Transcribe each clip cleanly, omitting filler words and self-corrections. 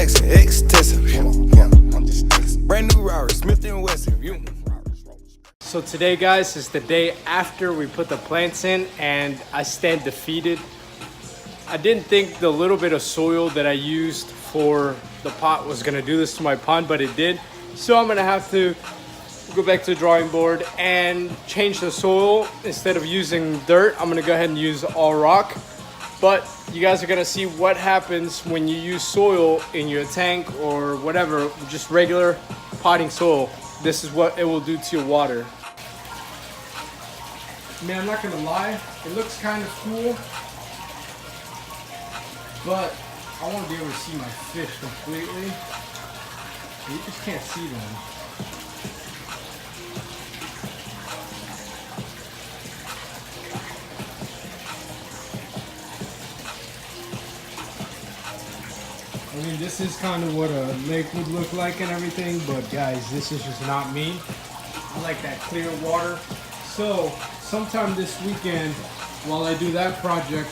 flexing, extensive. I'm just brand new Rari, Smith & Wesson. So today, guys, is the day after we put the plants in, and I stand defeated. I didn't think the little bit of soil that I used for the pot was gonna do this to my pond, but it did. So I'm gonna have to go back to the drawing board and change the soil. Instead of using dirt, I'm gonna go ahead and use all rock. But you guys are gonna see what happens when you use soil in your tank or whatever, just regular potting soil. This is what it will do to your water. Man, I'm not gonna lie, it looks kind of cool, but I want to be able to see my fish completely. You just can't see them. I mean, this is kind of what a lake would look like and everything, but guys, this is just not me. I like that clear water. So, sometime this weekend, while I do that project,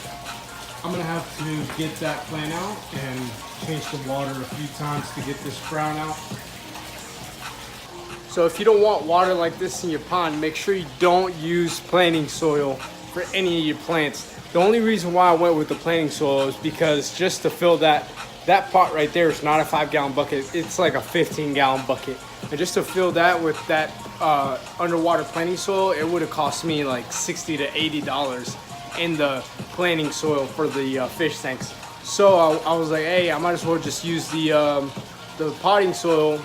I'm gonna have to get that plant out and change the water a few times to get this brown out. So if you don't want water like this in your pond, make sure you don't use planting soil for any of your plants. The only reason why I went with the planting soil is because just to fill that pot right there is not a 5-gallon bucket, it's like a 15-gallon bucket. And just to fill that with that underwater planting soil, it would have cost me like $60 to $80 in the planting soil for the fish tanks. So I was like, hey, I might as well just use the potting soil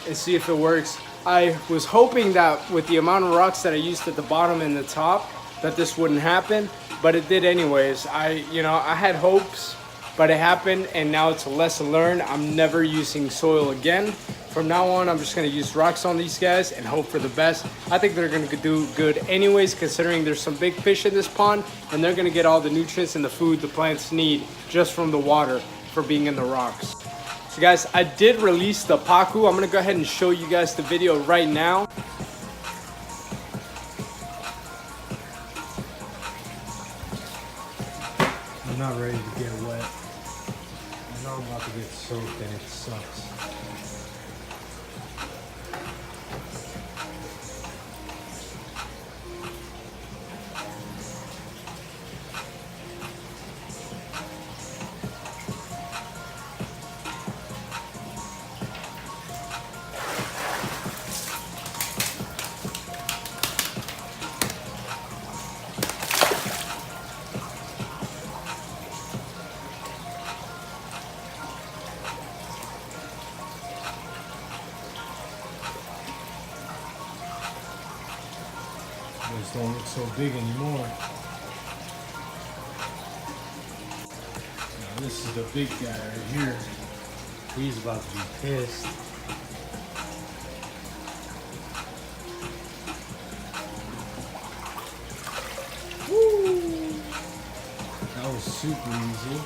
and see if it works. I was hoping that with the amount of rocks that I used at the bottom and the top, that this wouldn't happen, but it did anyways. I had hopes, but it happened, and now it's a lesson learned. I'm never using soil again. From now on, I'm just gonna use rocks on these guys and hope for the best. I think they're gonna do good anyways, considering there's some big fish in this pond, and they're gonna get all the nutrients and the food the plants need just from the water for being in the rocks. So guys, I did release the pacu. I'm gonna go ahead and show you guys the video right now. I'm not ready to get wet. I know I'm about to get soaked and it sucks. Those don't look so big anymore. Now this is the big guy right here. He's about to be pissed. Woo! That was super easy.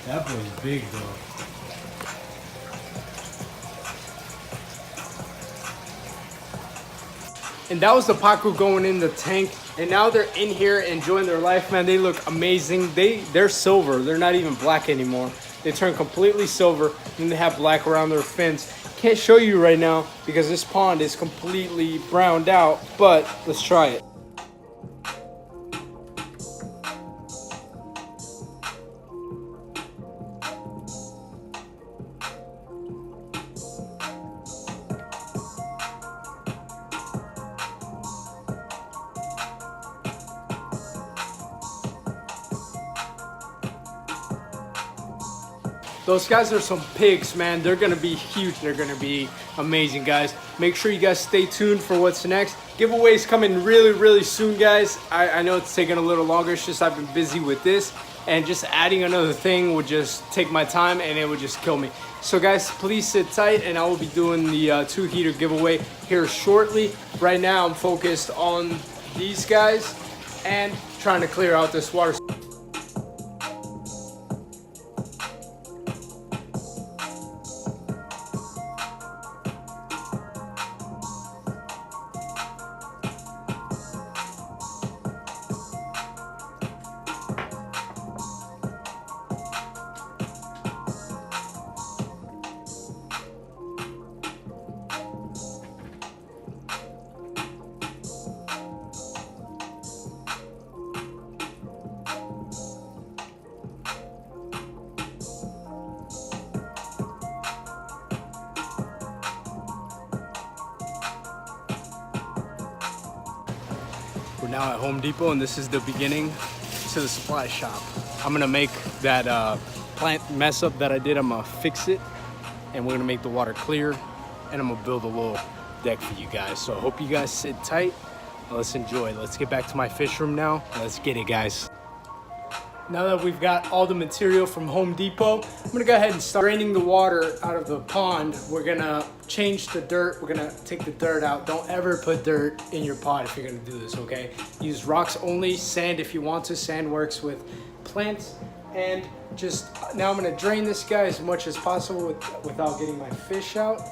That boy's big though. And that was the pacu going in the tank, and now they're in here enjoying their life, man. They look amazing. They're silver. They're not even black anymore. They turn completely silver, and they have black around their fins. Can't show you right now because this pond is completely browned out, but let's try it. Those guys are some pigs, man. They're gonna be huge. They're gonna be amazing, guys. Make sure you guys stay tuned for what's next. Giveaways coming really, really soon, guys. I know it's taking a little longer. It's just I've been busy with this, and just adding another thing would just take my time and it would just kill me. So guys, please sit tight, and I will be doing the 2 heater giveaway here shortly. Right now I'm focused on these guys and trying to clear out this water. We're now at Home Depot, and this is the beginning to the supply shop. I'm gonna make that plant mess up that I did. I'm gonna fix it, and we're gonna make the water clear, and I'm gonna build a little deck for you guys. So I hope you guys sit tight. Let's enjoy. Let's get back to my fish room now. Let's get it, guys. Now that we've got all the material from Home Depot, I'm gonna go ahead and start draining the water out of the pond. We're gonna change the dirt. We're gonna take the dirt out. Don't ever put dirt in your pot if you're gonna do this, okay? Use rocks only, sand if you want to. Sand works with plants. And just, now I'm gonna drain this guy as much as possible without getting my fish out.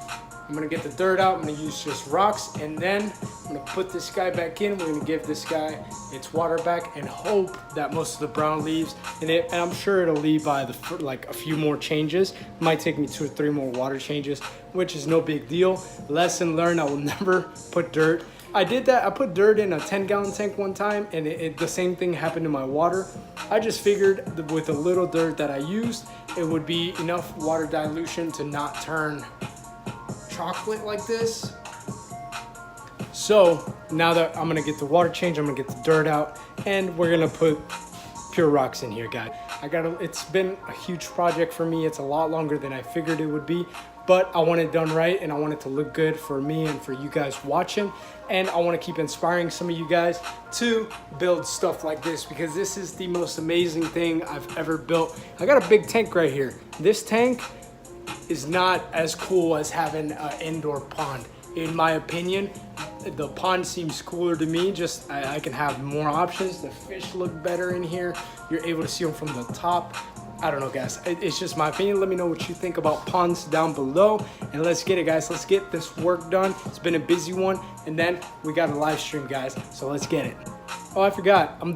I'm gonna get the dirt out. I'm gonna use just rocks, and then I'm gonna put this guy back in. We're gonna give this guy its water back and hope that most of the brown leaves in it. And I'm sure it'll leave by like a few more changes. It might take me 2 or 3 more water changes, which is no big deal. Lesson learned: I will never put dirt. I did that. I put dirt in a 10-gallon tank one time, and the same thing happened to my water. I just figured that with the little dirt that I used, it would be enough water dilution to not turn chocolate like this. So now that I'm gonna get the water change, I'm gonna get the dirt out, and we're gonna put pure rocks in here, guys. It's been a huge project for me. It's a lot longer than I figured it would be, but I want it done right, and I want it to look good for me and for you guys watching. And I want to keep inspiring some of you guys to build stuff like this, because this is the most amazing thing I've ever built. I got a big tank right here. This tank is not as cool as having an indoor pond. In my opinion, the pond seems cooler to me. Just I can have more options. The fish look better in here. You're able to see them from the top. I don't know, guys. It's just my opinion. Let me know what you think about ponds down below, and let's get it, guys. Let's get this work done. It's been a busy one, and then we got a live stream, guys. So let's get it. Oh, I forgot. I'm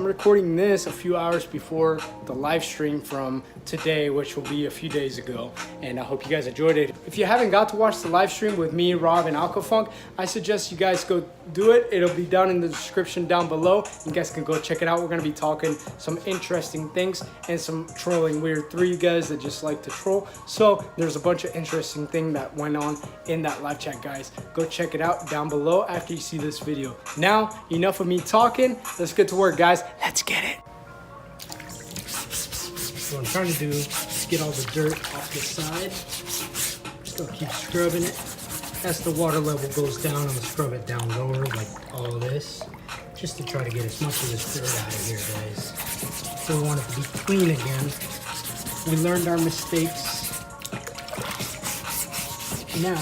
recording this a few hours before the live stream from today, which will be a few days ago. And I hope you guys enjoyed it. If you haven't got to watch the live stream with me, Rob, and Aquafunk, I suggest you guys go do it. It'll be down in the description down below. You guys can go check it out. We're going to be talking some interesting things and some trolling. We're 3 guys that just like to troll. So there's a bunch of interesting things that went on in that live chat, guys. Go check it out down below after you see this video. Now, enough of me talking. Let's get to work, guys. Let's get it. So what I'm trying to do is get all the dirt off the side. Still keep scrubbing it. As the water level goes down, I'm gonna scrub it down lower, like all of this, just to try to get as much of this dirt out of here, guys. So we want it to be clean again. We learned our mistakes. Now,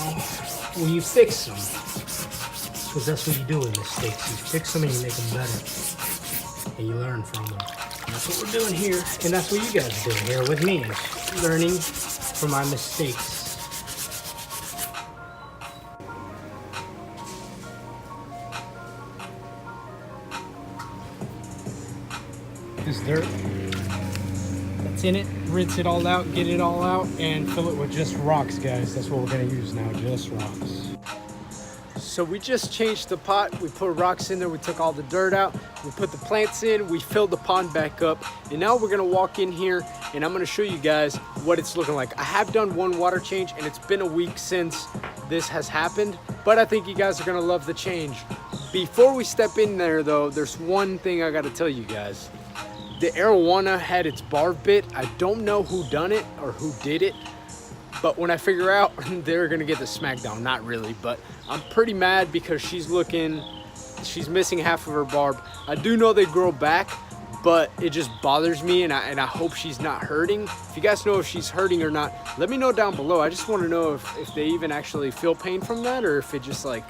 when you fix them, because that's what you do with mistakes. You fix them and you make them better, and you learn from them. And that's what we're doing here, and that's what you guys are doing here with me, is learning from my mistakes. This dirt that's in it, rinse it all out, get it all out, and fill it with just rocks, guys. That's what we're gonna use now, just rocks. So we just changed the pot. We put rocks in there. We took all the dirt out. We put the plants in. We filled the pond back up. And now we're gonna walk in here and I'm gonna show you guys what it's looking like. I have done 1 water change and it's been a week since this has happened, but I think you guys are gonna love the change. Before we step in there though, there's one thing I gotta tell you guys. The arowana had its barb bit. I don't know who done it or who did it, but when I figure out, they're gonna get the smackdown. Not really, but I'm pretty mad because she's missing half of her barb. I do know they grow back, but it just bothers me, and I hope she's not hurting. If you guys know if she's hurting or not, let me know down below. I just want to know if they even actually feel pain from that, or if it just like,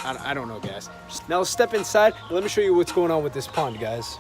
I don't know, guys. Now let's step inside and let me show you what's going on with this pond, guys.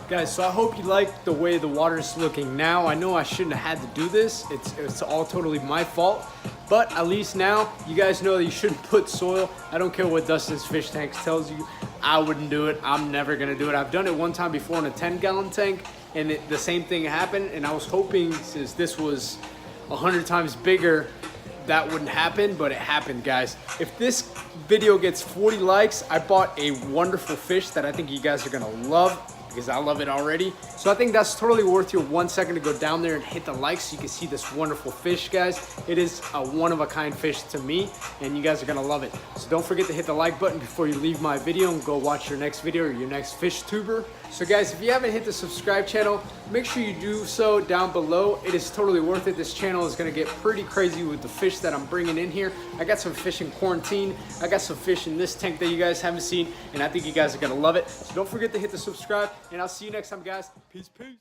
Guys, so I hope you like the way the water is looking now. I know I shouldn't have had to do this. It's all totally my fault. But at least now, you guys know that you shouldn't put soil. I don't care what Dustin's Fish Tanks tells you. I wouldn't do it. I'm never gonna do it. I've done it one time before in a 10-gallon tank, and the same thing happened. And I was hoping, since this was 100 times bigger, that wouldn't happen, but it happened, guys. If this video gets 40 likes, I bought a wonderful fish that I think you guys are gonna love, because I love it already. So I think that's totally worth your 1 second to go down there and hit the like so you can see this wonderful fish, guys. It is a one-of-a-kind fish to me, and you guys are gonna love it. So don't forget to hit the like button before you leave my video and go watch your next video or your next fish tuber. So guys, if you haven't hit the subscribe channel, make sure you do so down below. It is totally worth it. This channel is gonna get pretty crazy with the fish that I'm bringing in here. I got some fish in quarantine. I got some fish in this tank that you guys haven't seen, and I think you guys are gonna love it. So don't forget to hit the subscribe, and I'll see you next time, guys. Peace, peace.